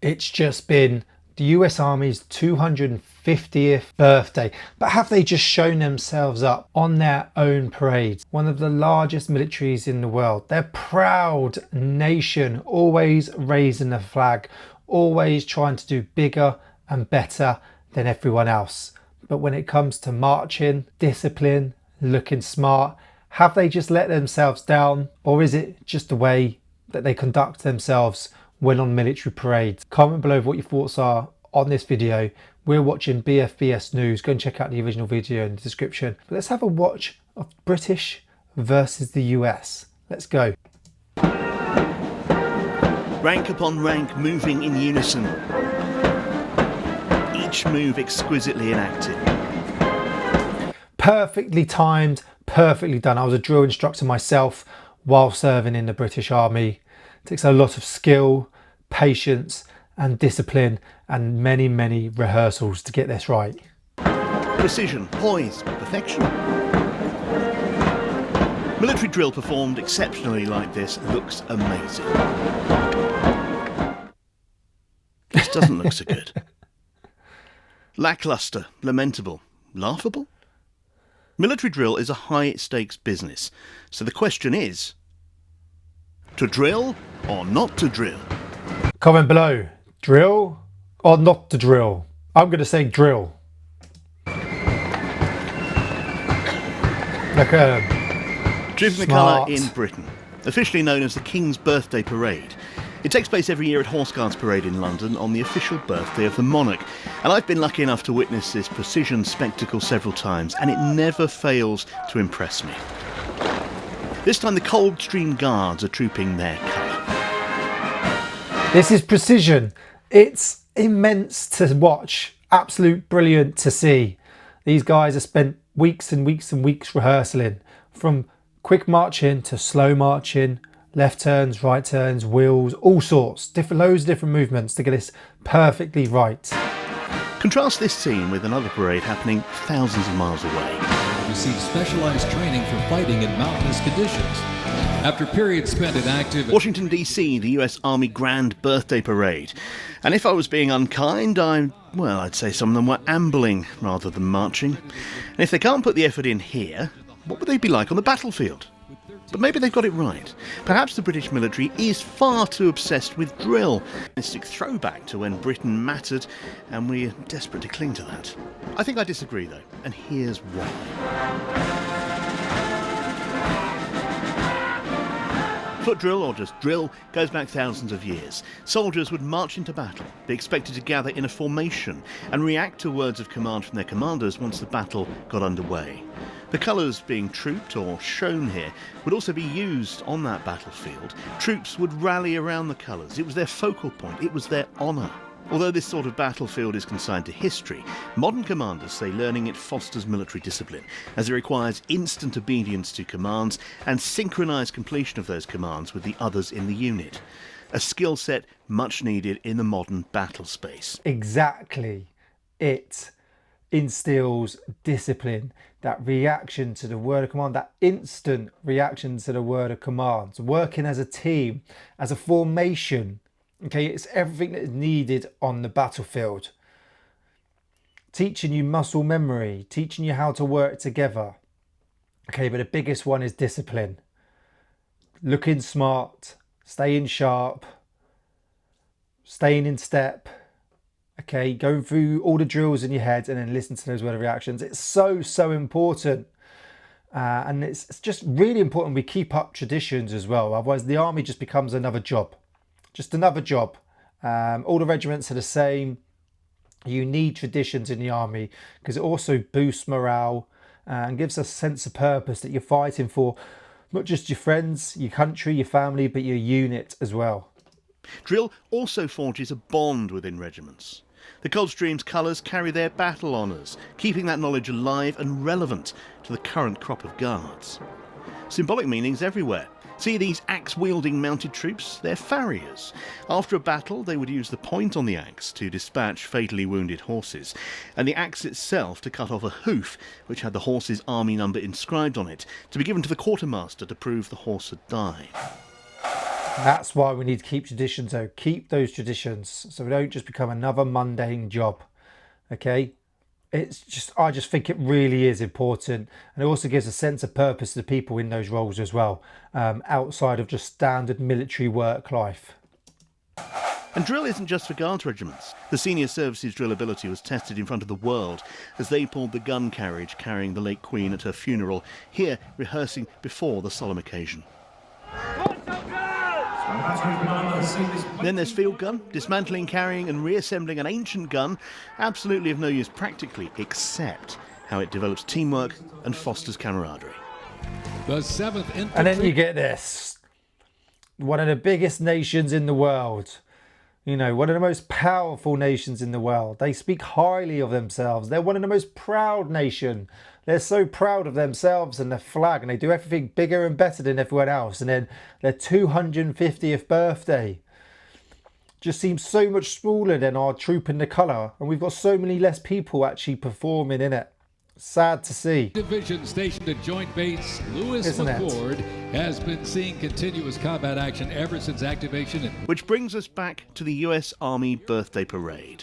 It's just been the US Army's 250th birthday, but have they just shown themselves up on their own parade? One of the largest militaries in the world. They're a proud nation, always raising the flag, always trying to do bigger and better than everyone else. But when it comes to marching, discipline, looking smart, have they just let themselves down? Or is it just the way that they conduct themselves when on military parades? Comment below what your thoughts are on this video. We're watching BFBS News. Go and check out the original video in the description. But let's have a watch of British versus the US. Let's go. Rank upon rank moving in unison. Each move exquisitely enacted. Perfectly timed, perfectly done. I was a drill instructor myself while serving in the British Army. It takes a lot of skill, patience and discipline and many, many rehearsals to get this right. Precision, poise, perfection. Military drill performed exceptionally like this looks amazing. This doesn't look so good. Lackluster, lamentable, laughable. Military drill is a high-stakes business, so the question is, to drill or not to drill? Comment below, drill or not to drill? I'm going to say drill. Like Trooping the colour in Britain, officially known as the King's Birthday Parade. It takes place every year at Horse Guards Parade in London on the official birthday of the monarch. And I've been lucky enough to witness this precision spectacle several times, and it never fails to impress me. This time the Coldstream Guards are trooping their colour. This is precision. It's immense to watch. Absolute brilliant to see. These guys have spent weeks and weeks and weeks rehearsing, from quick marching to slow marching, left turns, right turns, wheels, all sorts, loads of different movements to get this perfectly right. Contrast this scene with another parade happening thousands of miles away. Receive specialized training for fighting in mountainous conditions. After periods spent in active... Washington, D.C., the US Army Grand Birthday Parade. And if I was being unkind, I'd say some of them were ambling rather than marching. And if they can't put the effort in here, what would they be like on the battlefield? But maybe they've got it right. Perhaps the British military is far too obsessed with drill. A mystic throwback to when Britain mattered, and we're desperate to cling to that. I think I disagree though, and here's why. Foot drill, or just drill, goes back thousands of years. Soldiers would march into battle, be expected to gather in a formation, and react to words of command from their commanders once the battle got underway. The colours being trooped or shown here would also be used on that battlefield. Troops would rally around the colours. It was their focal point. It was their honour. Although this sort of battlefield is consigned to history, modern commanders say learning it fosters military discipline, as it requires instant obedience to commands and synchronised completion of those commands with the others in the unit. A skill set much needed in the modern battle space. Exactly. It instills discipline, that reaction to the word of command, that instant reaction to the word of command, working as a team, as a formation. Okay, it's everything that is needed on the battlefield. Teaching you muscle memory, teaching you how to work together. Okay, but the biggest one is discipline. Looking smart, staying sharp, staying in step. Okay, going through all the drills in your head and then listen to those word of reactions. It's so important. And it's just really important we keep up traditions as well. Otherwise the army just becomes another job. Just another job. All the regiments are the same. You need traditions in the army because it also boosts morale and gives us a sense of purpose that you're fighting for not just your friends, your country, your family, but your unit as well. Drill also forges a bond within regiments. The Coldstream's colours carry their battle honours, keeping that knowledge alive and relevant to the current crop of guards. Symbolic meanings everywhere. See these axe-wielding mounted troops? They're farriers. After a battle, they would use the point on the axe to dispatch fatally wounded horses, and the axe itself to cut off a hoof, which had the horse's army number inscribed on it, to be given to the quartermaster to prove the horse had died. That's why we need to keep traditions, though. Keep those traditions so we don't just become another mundane job. Okay? I just think it really is important, and it also gives a sense of purpose to the people in those roles as well, outside of just standard military work life. And drill isn't just for Guards regiments. The senior services drill ability was tested in front of the world as they pulled the gun carriage carrying the late Queen at her funeral, here rehearsing before the solemn occasion. Then there's field gun, dismantling, carrying and reassembling an ancient gun, absolutely of no use practically, except how it develops teamwork and fosters camaraderie. The 7th Infantry... And then you get this. One of the biggest nations in the world. You know, one of the most powerful nations in the world. They speak highly of themselves. They're one of the most proud nation. They're so proud of themselves and their flag, and they do everything bigger and better than everyone else. And then their 250th birthday just seems so much smaller than our troop in the colour. And we've got so many less people actually performing in it. Sad to see. Division stationed at Joint Base Lewis McChord has been seeing continuous combat action ever since activation. Which brings us back to the US Army Birthday Parade.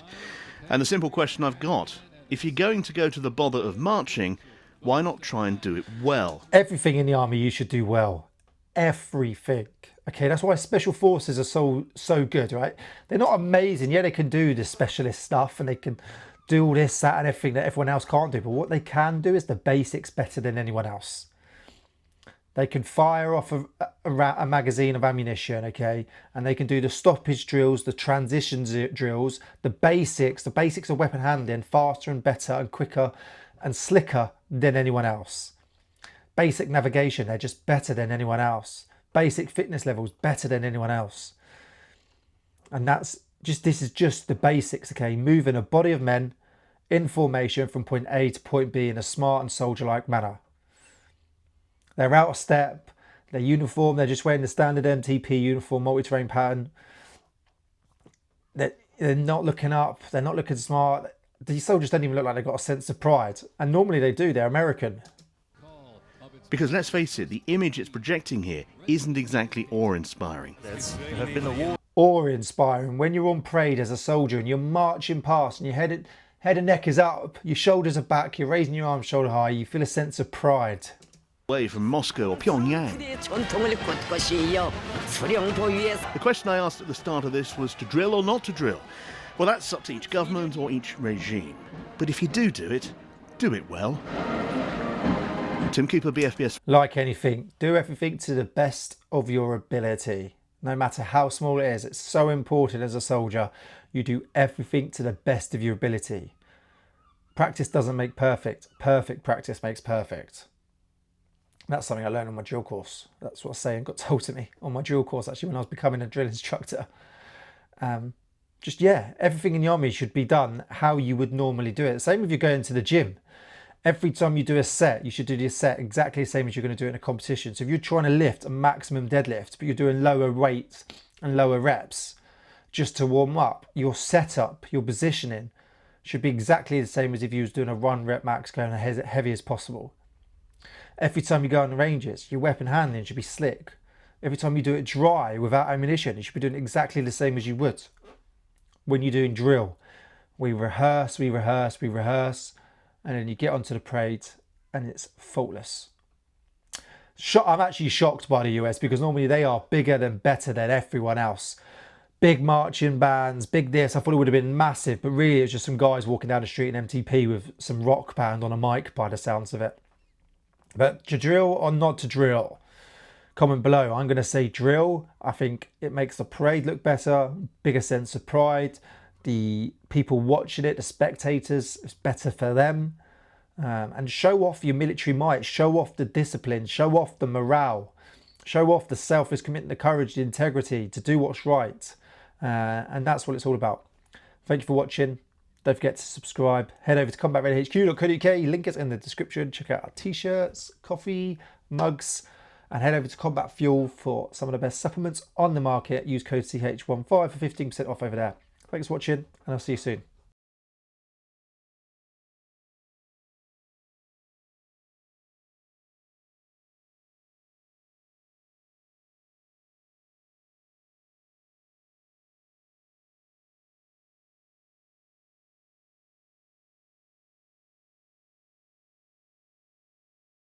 And the simple question I've got, if you're going to go to the bother of marching, why not try and do it well? Everything in the army you should do well. Everything. Okay, that's why special forces are so good, right? They're not amazing. Yeah, they can do the specialist stuff and they can do all this, that and everything that everyone else can't do. But what they can do is the basics better than anyone else. They can fire off a magazine of ammunition, okay? And they can do the stoppage drills, the transitions drills, the basics of weapon handling faster and better and quicker and slicker than anyone else. Basic navigation, they're just better than anyone else. Basic fitness levels, better than anyone else. And this is just the basics, okay? Moving a body of men in formation from point A to point B in a smart and soldier-like manner. They're out of step, their uniform, they're just wearing the standard MTP uniform, multi-terrain pattern. They're not looking up, they're not looking smart. These soldiers don't even look like they've got a sense of pride. And normally they do, they're American. Because let's face it, the image it's projecting here isn't exactly awe-inspiring. Awe-inspiring. When you're on parade as a soldier and you're marching past and your head and neck is up, your shoulders are back, you're raising your arms shoulder high, you feel a sense of pride. Away from Moscow or Pyongyang. The question I asked at the start of this was to drill or not to drill. Well, that's up to each government or each regime. But if you do it, do it well. Tim Cooper, BFBS. Like anything, do everything to the best of your ability. No matter how small it is, it's so important as a soldier. You do everything to the best of your ability. Practice doesn't make perfect. Perfect practice makes perfect. That's something I learned on my drill course. That's what a saying got told to me on my drill course, actually, when I was becoming a drill instructor. Everything in the army should be done how you would normally do it. Same if you're going to the gym. Every time you do a set, you should do your set exactly the same as you're going to do it in a competition. So if you're trying to lift a maximum deadlift, but you're doing lower weights and lower reps just to warm up, your setup, your positioning should be exactly the same as if you was doing a run rep max going as heavy as possible. Every time you go on the ranges, your weapon handling should be slick. Every time you do it dry without ammunition, you should be doing exactly the same as you would when you're doing drill. We rehearse, and then you get onto the parade and it's faultless. I'm actually shocked by the US because normally they are bigger than better than everyone else. Big marching bands, big this. I thought it would have been massive, but really it's just some guys walking down the street in MTP with some rock band on a mic by the sounds of it. But to drill or not to drill? Comment below. I'm going to say drill. I think it makes the parade look better, bigger sense of pride. The people watching it, the spectators, it's better for them. And show off your military might, show off the discipline, show off the morale, show off the selfless commitment, the courage, the integrity to do what's right. And that's what it's all about. Thank you for watching. Don't forget to subscribe. Head over to combatreadyhq.co.uk. Link is in the description. Check out our t-shirts, coffee, mugs, and head over to Combat Fuel for some of the best supplements on the market. Use code CH15 for 15% off over there. Thanks for watching, and I'll see you soon.